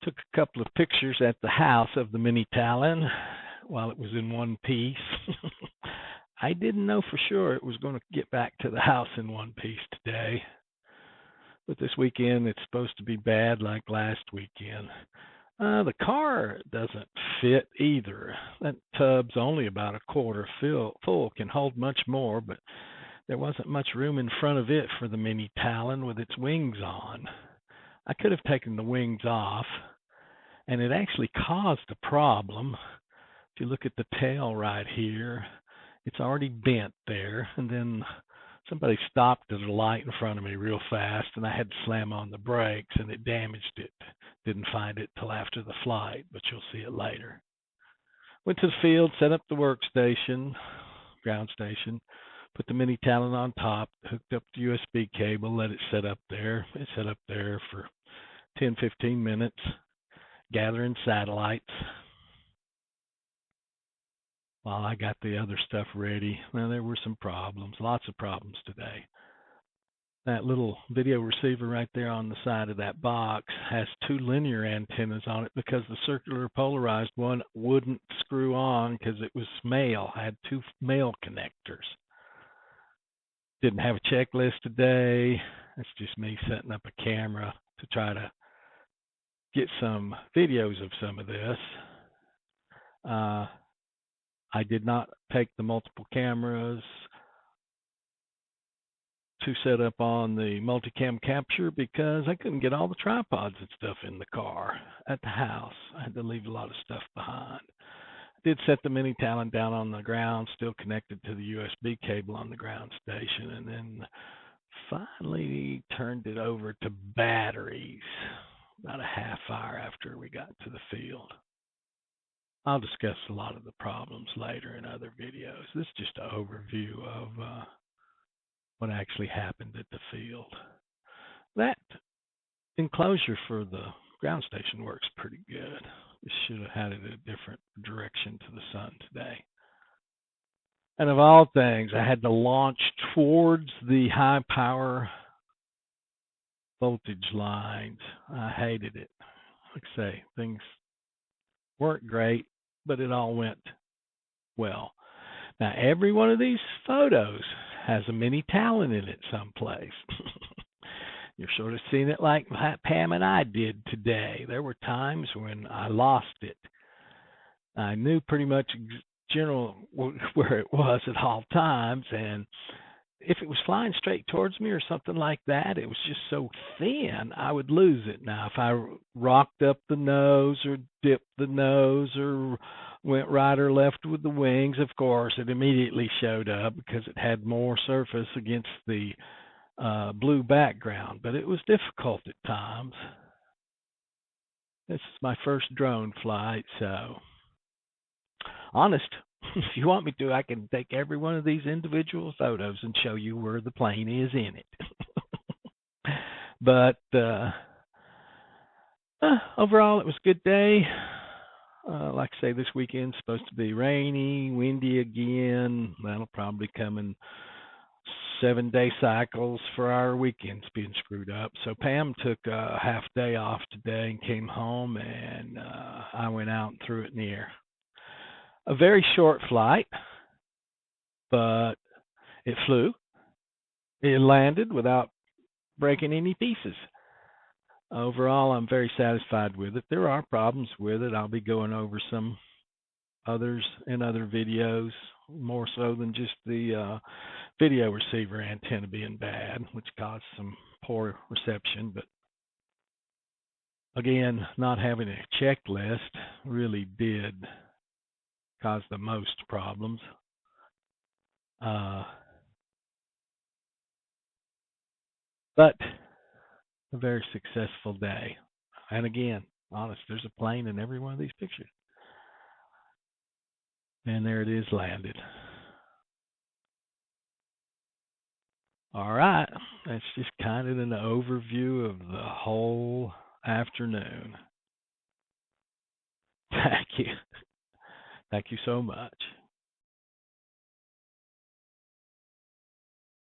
Took a couple of pictures at the house of the mini Talon while it was in one piece. I didn't know for sure it was going to get back to the house in one piece today. But this weekend it's supposed to be bad like last weekend. The car doesn't fit either. That tub's only about a quarter full, can hold much more, but there wasn't much room in front of it for the mini Talon with its wings on. I could have taken the wings off, and it actually caused a problem. If you look at the tail right here, it's already bent there, and then somebody stopped at a light in front of me real fast, and I had to slam on the brakes, and it damaged it. Didn't find it till after the flight, but you'll see it later. Went to the field, set up the workstation, ground station, put the mini Talon on top, hooked up the USB cable, let it set up there. It set up there for 10-15 minutes, gathering satellites while I got the other stuff ready. Well, there were some problems, lots of problems today. That little video receiver right there on the side of that box has two linear antennas on it because the circular polarized one wouldn't screw on because it was male. I had two male connectors. Didn't have a checklist today. That's just me setting up a camera to try to get some videos of some of this. I did not take the multiple cameras to set up on the multicam capture because I couldn't get all the tripods and stuff in the car at the house. I had to leave a lot of stuff behind. I did set the mini Talon down on the ground, still connected to the USB cable on the ground station, and then finally turned it over to batteries about a half hour after we got to the field. I'll discuss a lot of the problems later in other videos. This is just an overview of what actually happened at the field. That enclosure for the ground station works pretty good. We should have had it a different direction to the sun today. And of all things, I had to launch towards the high power voltage lines. I hated it. Like I say, things weren't great, but it all went well. Now, every one of these photos has a mini Talon in it someplace. You're sort of seeing it like Pam and I did today. There were times when I lost it. I knew pretty much general where it was at all times, and if it was flying straight towards me or something like that, it was just so thin, I would lose it. Now, if I rocked up the nose or dipped the nose or went right or left with the wings, of course, it immediately showed up because it had more surface against the blue background. But it was difficult at times. This is my first drone flight, so honest. If you want me to, I can take every one of these individual photos and show you where the plane is in it. But overall, it was a good day. Like I say, this weekend's supposed to be rainy, windy again. That'll probably come in 7-day cycles for our weekends being screwed up. So Pam took a half day off today and came home, and I went out and threw it in the air. A very short flight, but it flew. It landed without breaking any pieces. Overall, I'm very satisfied with it. There are problems with it. I'll be going over some others in other videos, more so than just the video receiver antenna being bad, which caused some poor reception. But again, not having a checklist really did cause the most problems. But a very successful day. And again, honest, there's a plane in every one of these pictures. And there it is landed. All right. That's just kind of an overview of the whole afternoon. Thank you. Thank you so much.